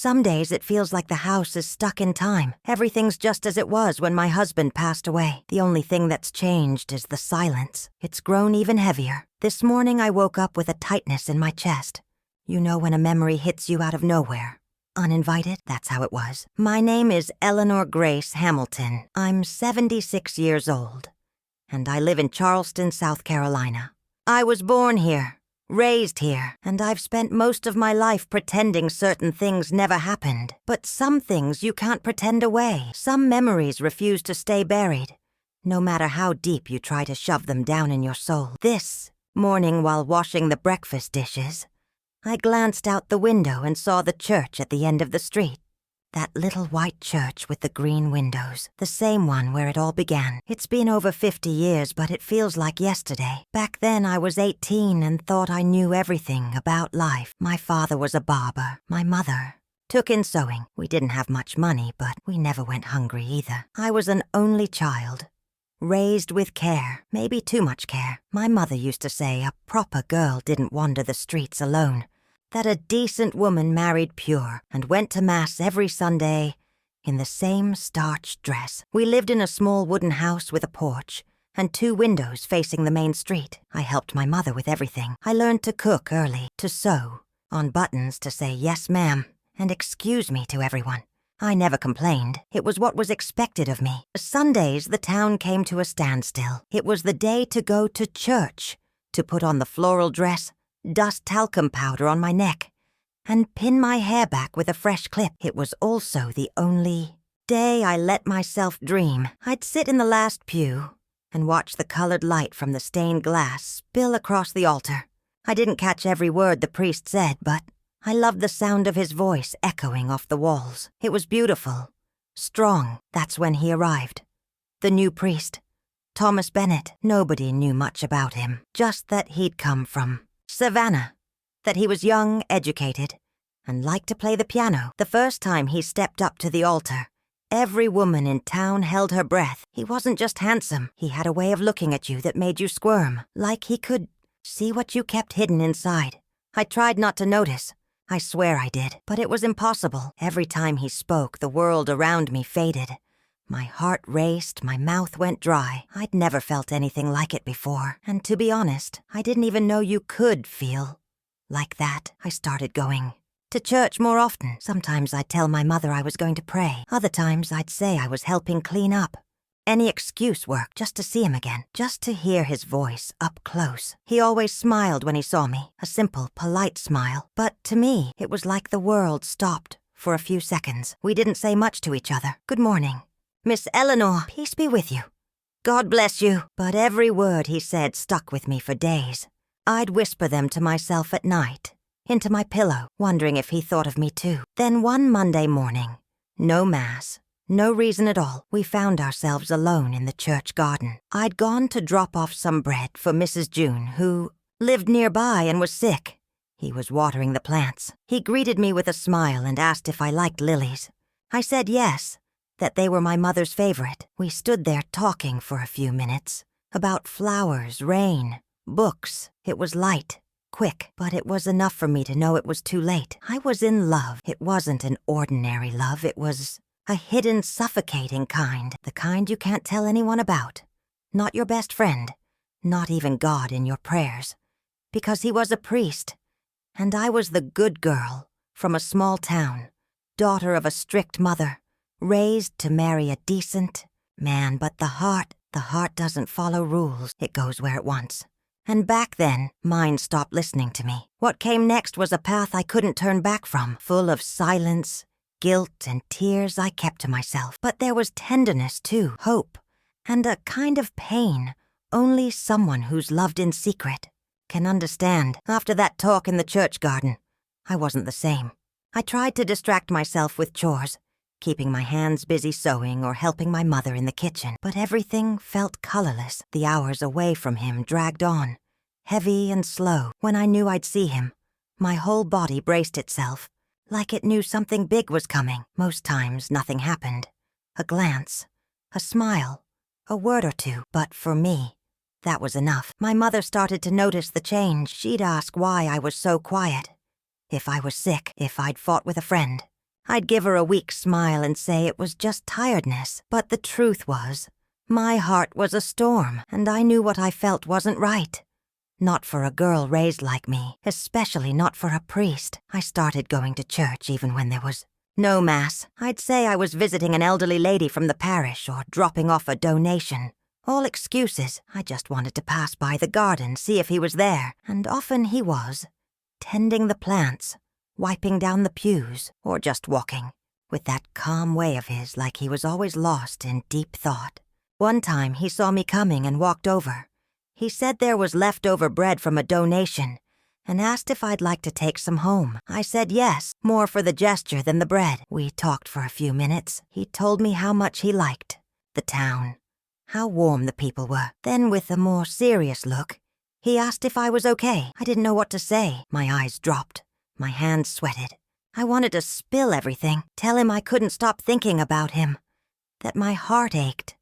Some days it feels like the house is stuck in time. Everything's just as it was when my husband passed away. The only thing that's changed is the silence. It's grown even heavier. This morning I woke up with a tightness in my chest. You know when a memory hits you out of nowhere. Uninvited, that's how it was. My name is Eleanor Grace Hamilton. I'm 76 years old, and I live in Charleston, South Carolina. I was born here, raised here, and I've spent most of my life pretending certain things never happened. But some things you can't pretend away. Some memories refuse to stay buried, no matter how deep you try to shove them down in your soul. This morning, while washing the breakfast dishes, I glanced out the window and saw the church at the end of the street. That little white church with the green windows, the same one where it all began. It's been over 50 years, but it feels like yesterday. Back then I was 18 and thought I knew everything about life. My father was a barber. My mother took in sewing. We didn't have much money, but we never went hungry either. I was an only child, raised with care, maybe too much care. My mother used to say a proper girl didn't wander the streets alone, that a decent woman married pure and went to Mass every Sunday in the same starched dress. We lived in a small wooden house with a porch and 2 windows facing the main street. I helped my mother with everything. I learned to cook early, to sew, on buttons to say yes ma'am and excuse me to everyone. I never complained. It was what was expected of me. Sundays, the town came to a standstill. It was the day to go to church, to put on the floral dress, dust talcum powder on my neck, and pin my hair back with a fresh clip. It was also the only day I let myself dream. I'd sit in the last pew and watch the colored light from the stained glass spill across the altar. I didn't catch every word the priest said, but I loved the sound of his voice echoing off the walls. It was beautiful, strong. That's when he arrived. The new priest, Thomas Bennett. Nobody knew much about him, just that he'd come from Savannah, that he was young, educated, and liked to play the piano. The first time he stepped up to the altar, every woman in town held her breath. He wasn't just handsome. He had a way of looking at you that made you squirm, like he could see what you kept hidden inside. I tried not to notice. I swear I did, but it was impossible. Every time he spoke, the world around me faded. My heart raced, my mouth went dry. I'd never felt anything like it before. And to be honest, I didn't even know you could feel like that. I started going to church more often. Sometimes I'd tell my mother I was going to pray. Other times I'd say I was helping clean up. Any excuse worked just to see him again, just to hear his voice up close. He always smiled when he saw me, a simple, polite smile. But to me, it was like the world stopped for a few seconds. We didn't say much to each other. Good morning. Miss Eleanor, peace be with you. God bless you. But every word he said stuck with me for days. I'd whisper them to myself at night, into my pillow, wondering if he thought of me too. Then one Monday morning, no Mass, no reason at all, we found ourselves alone in the church garden. I'd gone to drop off some bread for Mrs. June, who lived nearby and was sick. He was watering the plants. He greeted me with a smile and asked if I liked lilies. I said yes, that they were my mother's favorite. We stood there talking for a few minutes, about flowers, rain, books. It was light, quick, but it was enough for me to know it was too late. I was in love. It wasn't an ordinary love. It was a hidden, suffocating kind, the kind you can't tell anyone about. Not your best friend, not even God in your prayers, because he was a priest, and I was the good girl from a small town, daughter of a strict mother, raised to marry a decent man. But the heart doesn't follow rules. It goes where it wants. And back then, mine stopped listening to me. What came next was a path I couldn't turn back from, full of silence, guilt, and tears I kept to myself. But there was tenderness too, hope, and a kind of pain only someone who's loved in secret can understand. After that talk in the church garden, I wasn't the same. I tried to distract myself with chores, keeping my hands busy sewing or helping my mother in the kitchen. But everything felt colorless. The hours away from him dragged on, heavy and slow. When I knew I'd see him, my whole body braced itself, like it knew something big was coming. Most times, nothing happened. A glance, a smile, a word or two. But for me, that was enough. My mother started to notice the change. She'd ask why I was so quiet, if I was sick, if I'd fought with a friend. I'd give her a weak smile and say it was just tiredness, but the truth was, my heart was a storm, and I knew what I felt wasn't right. Not for a girl raised like me, especially not for a priest. I started going to church even when there was no mass. I'd say I was visiting an elderly lady from the parish or dropping off a donation. All excuses. I just wanted to pass by the garden, see if he was there, and often he was, tending the plants, wiping down the pews, or just walking, with that calm way of his like he was always lost in deep thought. One time he saw me coming and walked over. He said there was leftover bread from a donation and asked if I'd like to take some home. I said yes, more for the gesture than the bread. We talked for a few minutes. He told me how much he liked the town, how warm the people were. Then, with a more serious look, he asked if I was okay. I didn't know what to say. My eyes dropped. My hands sweated. I wanted to spill everything, tell him I couldn't stop thinking about him, that my heart ached,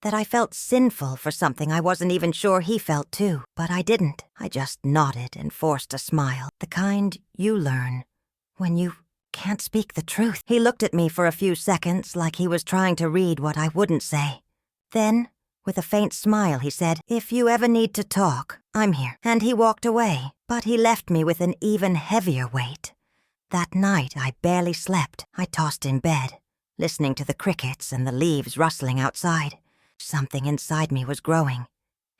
that I felt sinful for something I wasn't even sure he felt too. But I didn't. I just nodded and forced a smile, the kind you learn when you can't speak the truth. He looked at me for a few seconds like he was trying to read what I wouldn't say. Then, with a faint smile, he said, "If you ever need to talk, I'm here." And he walked away, but he left me with an even heavier weight. That night, I barely slept. I tossed in bed, listening to the crickets and the leaves rustling outside. Something inside me was growing,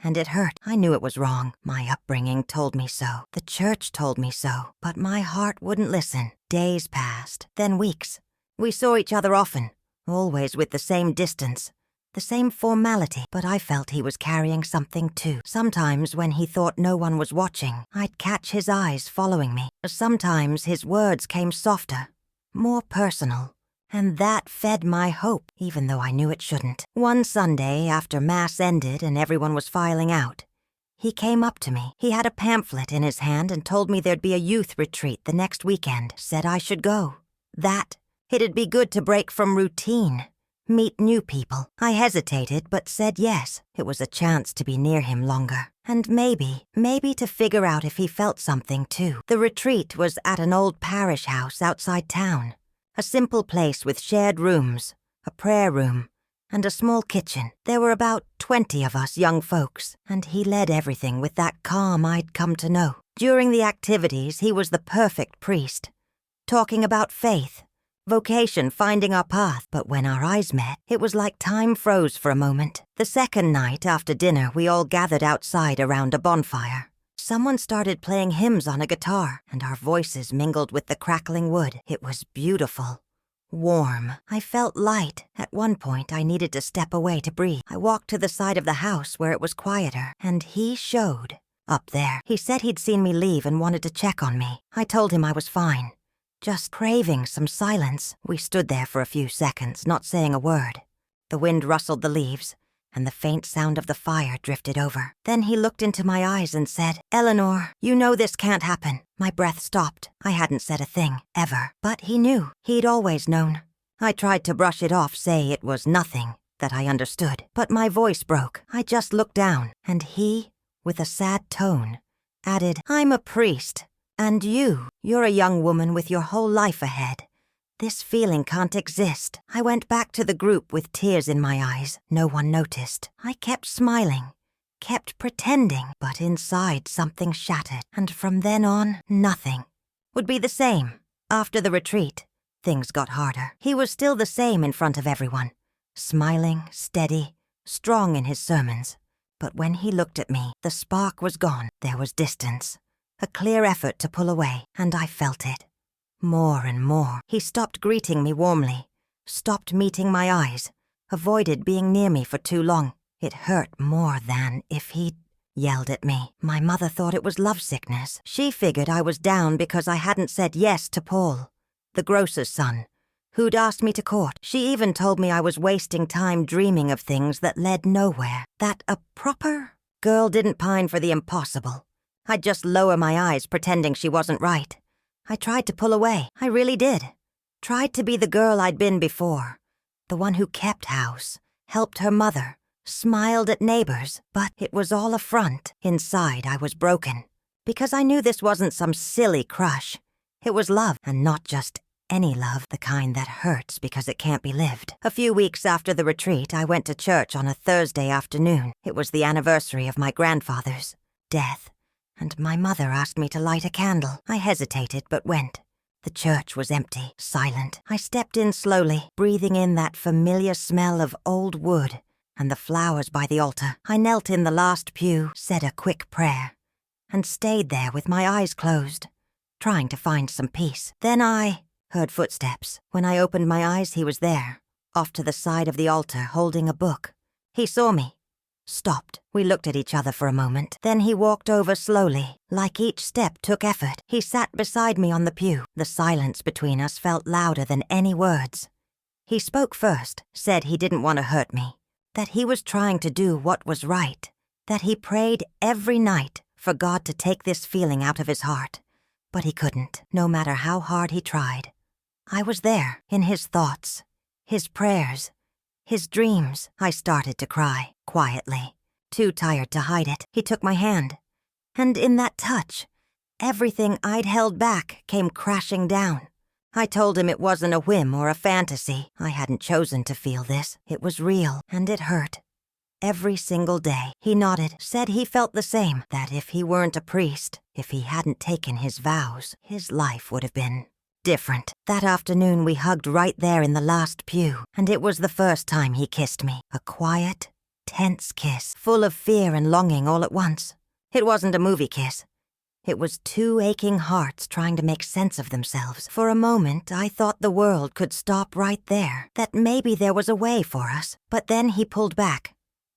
and it hurt. I knew it was wrong. My upbringing told me so. The church told me so. But my heart wouldn't listen. Days passed, then weeks. We saw each other often, always with the same distance, the same formality. But I felt he was carrying something too. Sometimes when he thought no one was watching, I'd catch his eyes following me. Sometimes his words came softer, more personal. And that fed my hope, even though I knew it shouldn't. One Sunday, after Mass ended and everyone was filing out, he came up to me. He had a pamphlet in his hand and told me there'd be a youth retreat the next weekend. Said I should go. That it'd be good to break from routine, meet new people. I hesitated, but said yes. It was a chance to be near him longer. And maybe to figure out if he felt something too. The retreat was at an old parish house outside town. A simple place with shared rooms, a prayer room, and a small kitchen. There were about 20 of us young folks, and he led everything with that calm I'd come to know. During the activities, he was the perfect priest, talking about faith, vocation, finding our path. But when our eyes met, it was like time froze for a moment. The second night after dinner, we all gathered outside around a bonfire. Someone started playing hymns on a guitar, and our voices mingled with the crackling wood. It was beautiful, warm. I felt light. At one point, I needed to step away to breathe. I walked to the side of the house where it was quieter, and he showed up there. He said he'd seen me leave and wanted to check on me. I told him I was fine, just craving some silence. We stood there for a few seconds, not saying a word. The wind rustled the leaves, and the faint sound of the fire drifted over. Then he looked into my eyes and said, "Eleanor, you know this can't happen." My breath stopped. I hadn't said a thing, ever. But he knew. He'd always known. I tried to brush it off, say it was nothing, that I understood. But my voice broke. I just looked down, and he, with a sad tone, added, "I'm a priest, and you're a young woman with your whole life ahead. This feeling can't exist." I went back to the group with tears in my eyes. No one noticed. I kept smiling, kept pretending, but inside something shattered. And from then on, nothing would be the same. After the retreat, things got harder. He was still the same in front of everyone, smiling, steady, strong in his sermons. But when he looked at me, the spark was gone. There was distance, a clear effort to pull away, and I felt it. More and more. He stopped greeting me warmly, stopped meeting my eyes, avoided being near me for too long. It hurt more than if he'd yelled at me. My mother thought it was lovesickness. She figured I was down because I hadn't said yes to Paul, the grocer's son, who'd asked me to court. She even told me I was wasting time dreaming of things that led nowhere, that a proper girl didn't pine for the impossible. I'd just lower my eyes, pretending she wasn't right. I tried to pull away. I really did. Tried to be the girl I'd been before, the one who kept house, helped her mother, smiled at neighbors. But it was all a front. Inside, I was broken, because I knew this wasn't some silly crush. It was love, and not just Any love, the kind that hurts because it can't be lived. A few weeks after the retreat, I went to church on a Thursday afternoon. It was the anniversary of my grandfather's death, and my mother asked me to light a candle. I hesitated, but went. The church was empty, silent. I stepped in slowly, breathing in that familiar smell of old wood and the flowers by the altar. I knelt in the last pew, said a quick prayer, and stayed there with my eyes closed, trying to find some peace. Then I heard footsteps. When I opened my eyes, he was there, off to the side of the altar, holding a book. He saw me, stopped. We looked at each other for a moment. Then he walked over slowly, like each step took effort. He sat beside me on the pew. The silence between us felt louder than any words. He spoke first, said he didn't want to hurt me, that he was trying to do what was right, that he prayed every night for God to take this feeling out of his heart. But he couldn't, no matter how hard he tried. I was there, in his thoughts, his prayers, his dreams. I started to cry, quietly, too tired to hide it. He took my hand, and in that touch, everything I'd held back came crashing down. I told him it wasn't a whim or a fantasy. I hadn't chosen to feel this. It was real, and it hurt. Every single day. He nodded, said he felt the same, that if he weren't a priest, if he hadn't taken his vows, his life would have been different. That afternoon we hugged right there in the last pew, and it was the first time he kissed me. A quiet, tense kiss, full of fear and longing all at once. It wasn't a movie kiss. It was two aching hearts trying to make sense of themselves. For a moment, I thought the world could stop right there, that maybe there was a way for us. But then he pulled back,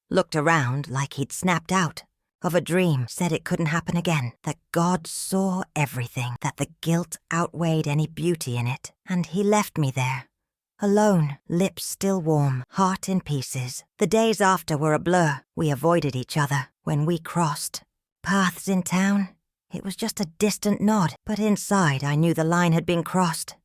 looked around like he'd snapped out of a dream, said it couldn't happen again, that God saw everything, that the guilt outweighed any beauty in it. And he left me there, alone, lips still warm, heart in pieces. The days after were a blur. We avoided each other. When we crossed paths in town, it was just a distant nod, but inside I knew the line had been crossed,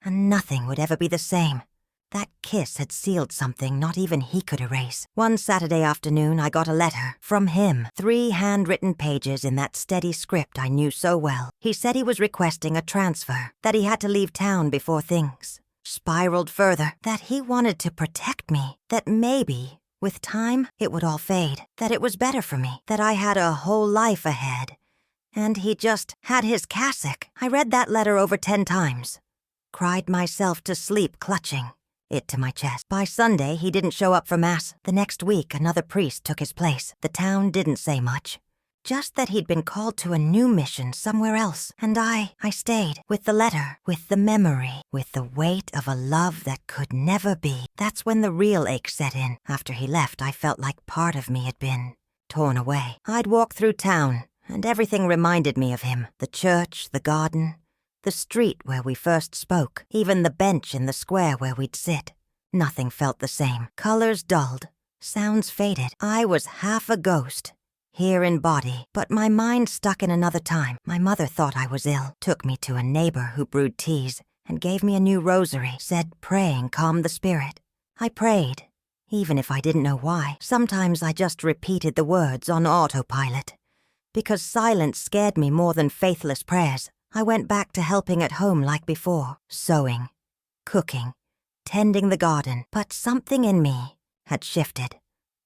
and nothing would ever be the same. That kiss had sealed something not even he could erase. One Saturday afternoon, I got a letter from him, 3 handwritten pages in that steady script I knew so well. He said he was requesting a transfer, that he had to leave town before things spiraled further, that he wanted to protect me, that maybe, with time, it would all fade, that it was better for me, that I had a whole life ahead, and he just had his cassock. I read that letter over 10 times, cried myself to sleep clutching it to my chest. By Sunday, he didn't show up for Mass. The next week, another priest took his place. The town didn't say much, just that he'd been called to a new mission somewhere else. And I stayed, with the letter, with the memory, with the weight of a love that could never be. That's when the real ache set in. After he left, I felt like part of me had been torn away. I'd walk through town, and everything reminded me of him. The church, the garden, the street where we first spoke, even the bench in the square where we'd sit. Nothing felt the same. Colors dulled, sounds faded. I was half a ghost, here in body, but my mind stuck in another time. My mother thought I was ill, took me to a neighbor who brewed teas, and gave me a new rosary, said praying calmed the spirit. I prayed, even if I didn't know why. Sometimes I just repeated the words on autopilot, because silence scared me more than faithless prayers. I went back to helping at home like before, sewing, cooking, tending the garden. But something in me had shifted.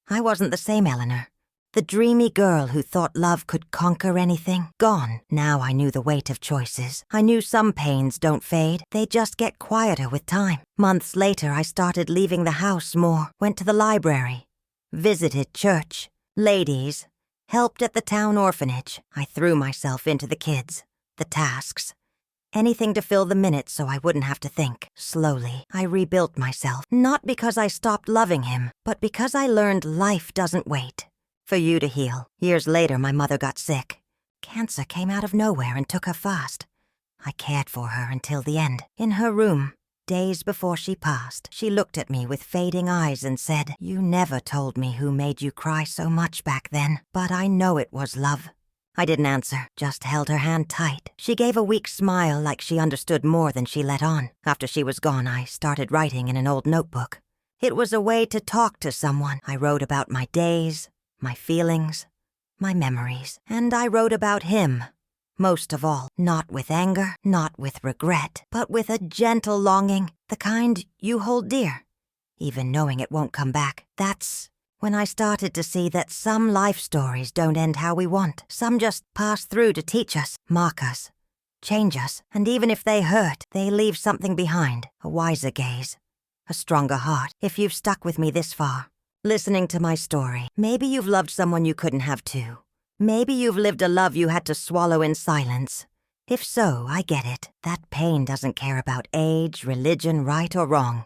I wasn't the same Eleanor. The dreamy girl who thought love could conquer anything, gone. Now I knew the weight of choices. I knew some pains don't fade. They just get quieter with time. Months later, I started leaving the house more, went to the library, visited church, ladies, helped at the town orphanage. I threw myself into the kids, the tasks, anything to fill the minutes so I wouldn't have to think. Slowly, I rebuilt myself, not because I stopped loving him, but because I learned life doesn't wait for you to heal. Years later, my mother got sick. Cancer came out of nowhere and took her fast. I cared for her until the end. In her room, days before she passed, she looked at me with fading eyes and said, "You never told me who made you cry so much back then, but I know it was love." I didn't answer, just held her hand tight. She gave a weak smile like she understood more than she let on. After she was gone, I started writing in an old notebook. It was a way to talk to someone. I wrote about my days, my feelings, my memories. And I wrote about him, Most of all, not with anger, not with regret, but with a gentle longing, the kind you hold dear, even knowing it won't come back. That's when I started to see that some life stories don't end how we want. Some just pass through to teach us, mark us, change us, and even if they hurt, they leave something behind, a wiser gaze, a stronger heart. If you've stuck with me this far, listening to my story, maybe you've loved someone you couldn't have too. Maybe you've lived a love you had to swallow in silence. If so, I get it. That pain doesn't care about age, religion, right or wrong.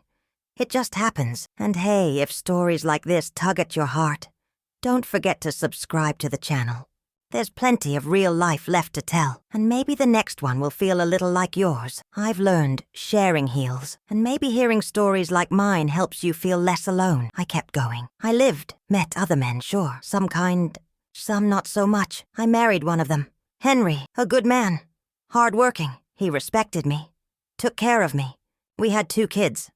It just happens. And hey, if stories like this tug at your heart, don't forget to subscribe to the channel. There's plenty of real life left to tell, and maybe the next one will feel a little like yours. I've learned sharing heals, and maybe hearing stories like mine helps you feel less alone. I kept going. I lived, met other men, sure, some kind, some not so much. I married one of them. Henry, a good man. Hard-working. He respected me. Took care of me. We had 2 kids.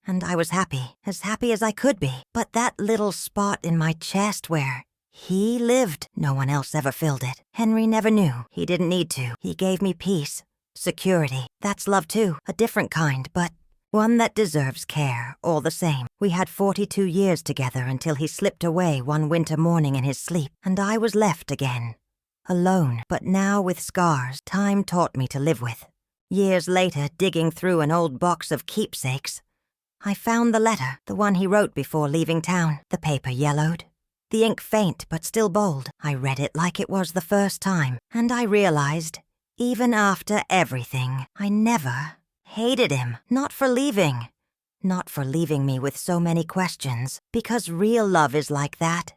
And I was happy as I could be. But that little spot in my chest where he lived, no one else ever filled it. Henry never knew. He didn't need to. He gave me peace, security. That's love too, a different kind, but one that deserves care, all the same. We had 42 years together until he slipped away one winter morning in his sleep, and I was left again. Alone, but now with scars time taught me to live with. Years later, digging through an old box of keepsakes, I found the letter, the one he wrote before leaving town. The paper yellowed, the ink faint but still bold. I read it like it was the first time, and I realized, even after everything, I never hated him. Not for leaving. Not for leaving me with so many questions, because real love is like that.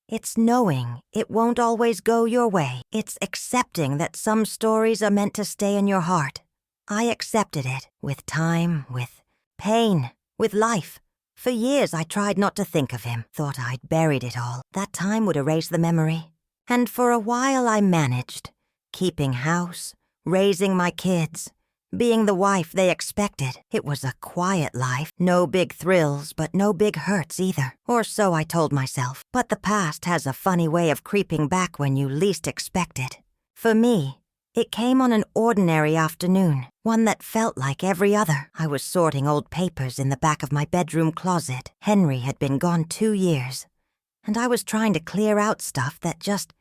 It's knowing it won't always go your way. It's accepting that some stories are meant to stay in your heart. I accepted it, with time, with pain, with life. For years I tried not to think of him, thought I'd buried it all. That time would erase the memory. And for a while I managed, keeping house, raising my kids, being the wife they expected. It was a quiet life, no big thrills, but no big hurts either. Or so I told myself. But the past has a funny way of creeping back when you least expect it. For me, it came on an ordinary afternoon, one that felt like every other. I was sorting old papers in the back of my bedroom closet. Henry had been gone 2 years, and I was trying to clear out stuff that just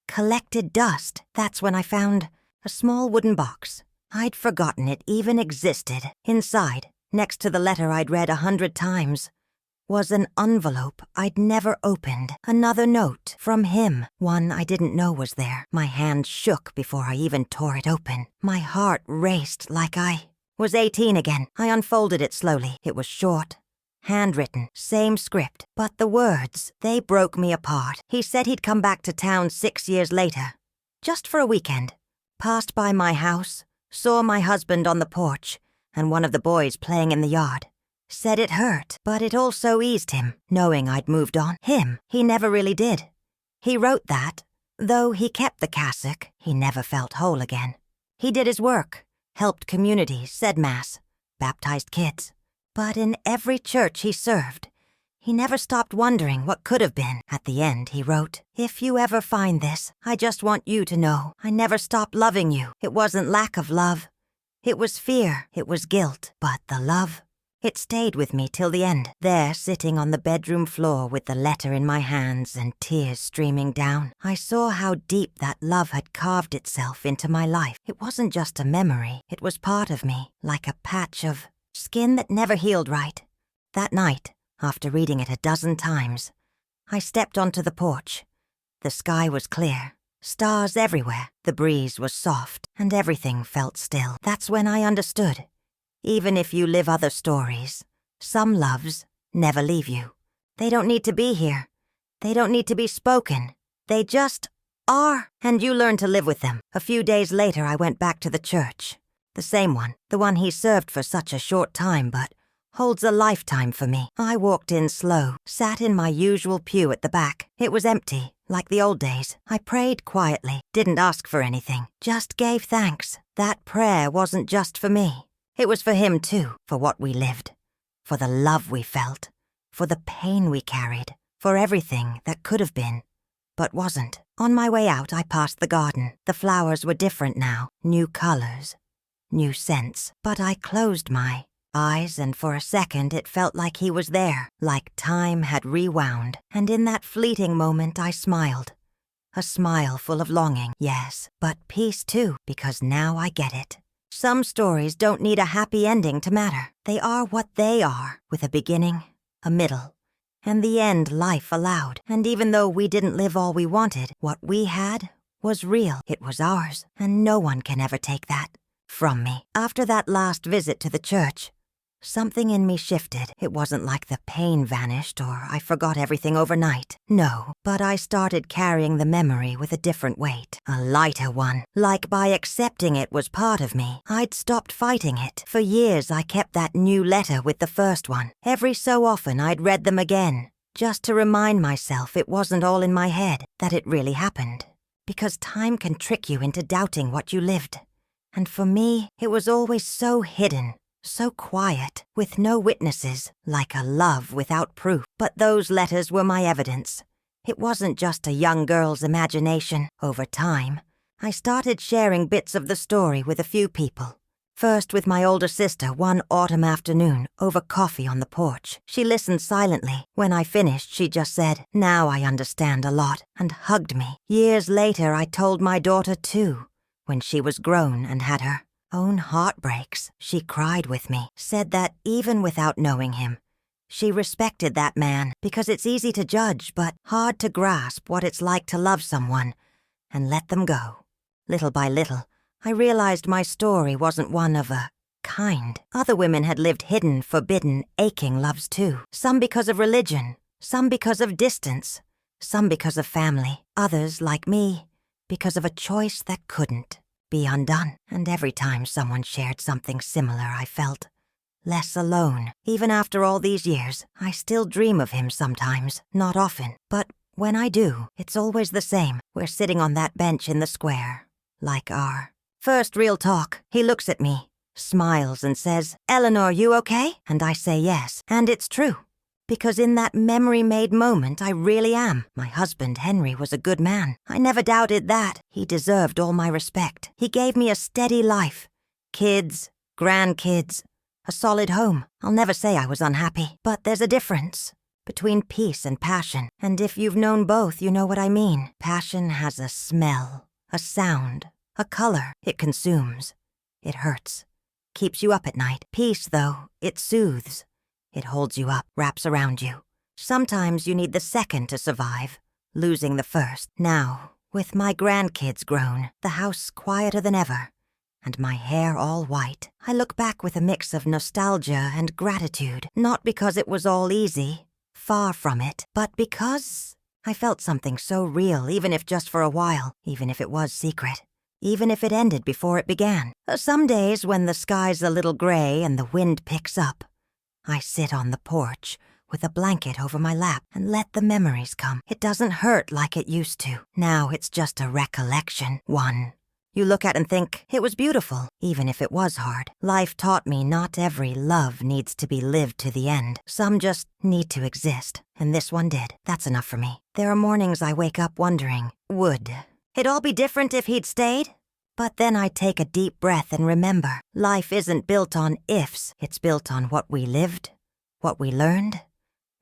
collected dust. That's when I found a small wooden box. I'd forgotten it even existed. Inside, next to the letter I'd read 100 times, was an envelope I'd never opened. Another note from him, one I didn't know was there. My hand shook before I even tore it open. My heart raced like I was 18 again. I unfolded it slowly. It was short, handwritten, same script, but the words, they broke me apart. He said he'd come back to town 6 years later, just for a weekend. Passed by my house, saw my husband on the porch, and one of the boys playing in the yard. Said it hurt, but it also eased him, knowing I'd moved on. Him, he never really did. He wrote that, though he kept the cassock, he never felt whole again. He did his work, helped communities, said mass, baptized kids. But in every church he served, he never stopped wondering what could have been. At the end, he wrote, "If you ever find this, I just want you to know I never stopped loving you. It wasn't lack of love. It was fear, it was guilt, but the love, it stayed with me till the end." There, sitting on the bedroom floor with the letter in my hands and tears streaming down, I saw how deep that love had carved itself into my life. It wasn't just a memory, it was part of me, like a patch of skin that never healed right. That night, after reading it a dozen times, I stepped onto the porch. The sky was clear, stars everywhere, the breeze was soft, and everything felt still. That's when I understood. Even if you live other stories, some loves never leave you. They don't need to be here. They don't need to be spoken. They just are, and you learn to live with them. A few days later, I went back to the church. The same one, the one he served for such a short time, but holds a lifetime for me. I walked in slow, sat in my usual pew at the back. It was empty, like the old days. I prayed quietly, didn't ask for anything, just gave thanks. That prayer wasn't just for me. It was for him too, for what we lived, for the love we felt, for the pain we carried, for everything that could have been, but wasn't. On my way out, I passed the garden. The flowers were different now, new colors, new scents. But I closed my eyes, and for a second it felt like he was there, like time had rewound. And in that fleeting moment I smiled. A smile full of longing, yes, but peace too, because now I get it. Some stories don't need a happy ending to matter. They are what they are, with a beginning, a middle, and the end life allowed. And even though we didn't live all we wanted, what we had was real. It was ours, and no one can ever take that from me. After that last visit to the church, something in me shifted. It wasn't like the pain vanished or I forgot everything overnight. No, but I started carrying the memory with a different weight, a lighter one. Like by accepting it was part of me, I'd stopped fighting it. For years I kept that new letter with the first one. Every so often I'd read them again, just to remind myself it wasn't all in my head, that it really happened. Because time can trick you into doubting what you lived. And for me, it was always so hidden. So quiet, with no witnesses, like a love without proof. But those letters were my evidence. It wasn't just a young girl's imagination. Over time, I started sharing bits of the story with a few people. First with my older sister one autumn afternoon, over coffee on the porch. She listened silently. When I finished, she just said, "Now I understand a lot," and hugged me. Years later, I told my daughter too, when she was grown and had her own heartbreaks. She cried with me, said that even without knowing him, she respected that man, because it's easy to judge but hard to grasp what it's like to love someone and let them go. Little by little, I realized my story wasn't one of a kind. Other women had lived hidden, forbidden, aching loves too. Some because of religion, some because of distance, some because of family. Others, like me, because of a choice that couldn't be undone. And every time someone shared something similar, I felt less alone. Even after all these years, I still dream of him sometimes. Not often, but when I do, it's always the same. We're sitting on that bench in the square, like our first real talk. He looks at me, smiles and says, "Eleanor, you okay?" And I say yes, and it's true. Because in that memory-made moment, I really am. My husband, Henry, was a good man. I never doubted that. He deserved all my respect. He gave me a steady life. Kids, grandkids, a solid home. I'll never say I was unhappy. But there's a difference between peace and passion. And if you've known both, you know what I mean. Passion has a smell, a sound, a color. It consumes. It hurts. Keeps you up at night. Peace, though, it soothes. It holds you up, wraps around you. Sometimes you need the second to survive, losing the first. Now, with my grandkids grown, the house quieter than ever, and my hair all white, I look back with a mix of nostalgia and gratitude. Not because it was all easy, far from it, but because I felt something so real, even if just for a while, even if it was secret, even if it ended before it began. Some days when the sky's a little gray and the wind picks up, I sit on the porch with a blanket over my lap and let the memories come. It doesn't hurt like it used to. Now it's just a recollection, one you look at and think, it was beautiful, even if it was hard. Life taught me not every love needs to be lived to the end. Some just need to exist, and this one did. That's enough for me. There are mornings I wake up wondering, would it all be different if he'd stayed? But then I take a deep breath and remember, life isn't built on ifs. It's built on what we lived, what we learned,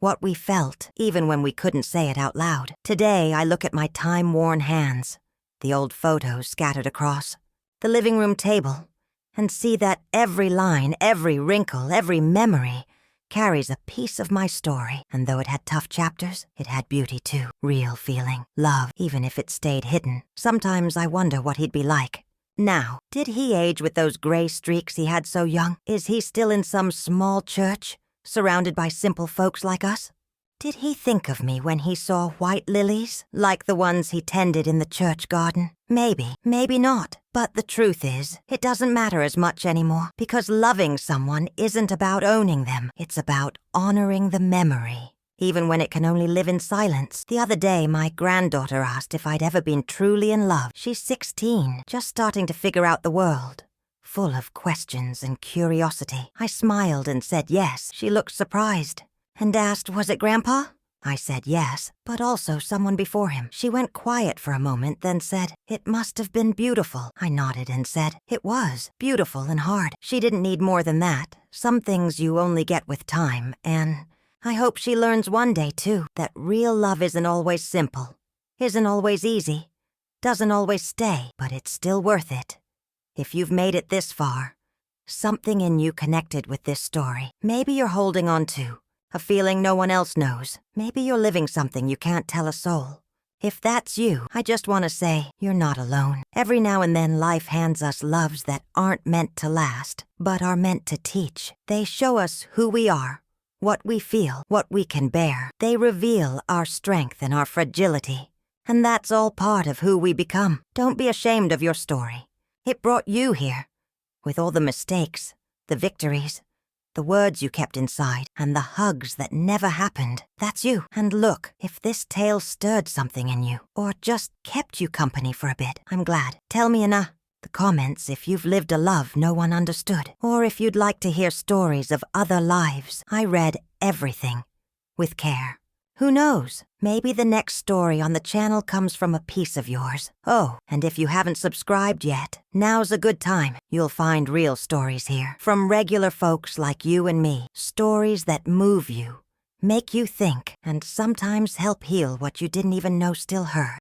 what we felt, even when we couldn't say it out loud. Today, I look at my time-worn hands, the old photos scattered across the living room table, and see that every line, every wrinkle, every memory carries a piece of my story. And though it had tough chapters, it had beauty too. Real feeling, love, even if it stayed hidden. Sometimes I wonder what he'd be like now. Did he age with those gray streaks he had so young? Is he still in some small church, surrounded by simple folks like us? Did he think of me when he saw white lilies, like the ones he tended in the church garden? Maybe, maybe not. But the truth is, it doesn't matter as much anymore, because loving someone isn't about owning them. It's about honoring the memory, even when it can only live in silence. The other day, my granddaughter asked if I'd ever been truly in love. She's 16, just starting to figure out the world, full of questions and curiosity. I smiled and said yes. She looked surprised and asked, "Was it Grandpa?" I said yes, but also someone before him. She went quiet for a moment, then said, "It must have been beautiful." I nodded and said, "It was, beautiful and hard." She didn't need more than that. Some things you only get with time, and I hope she learns one day, too, that real love isn't always simple, isn't always easy, doesn't always stay, but it's still worth it. If you've made it this far, something in you connected with this story. Maybe you're holding on to a feeling no one else knows. Maybe you're living something you can't tell a soul. If that's you, I just want to say you're not alone. Every now and then life hands us loves that aren't meant to last, but are meant to teach. They show us who we are, what we feel, what we can bear. They reveal our strength and our fragility. And that's all part of who we become. Don't be ashamed of your story. It brought you here, with all the mistakes, the victories, the words you kept inside, and the hugs that never happened. That's you. And look, if this tale stirred something in you, or just kept you company for a bit, I'm glad. Tell me in the comments if you've lived a love no one understood, or if you'd like to hear stories of other lives. I read everything with care. Who knows? Maybe the next story on the channel comes from a piece of yours. Oh, and if you haven't subscribed yet, now's a good time. You'll find real stories here, from regular folks like you and me. Stories that move you, make you think, and sometimes help heal what you didn't even know still hurt.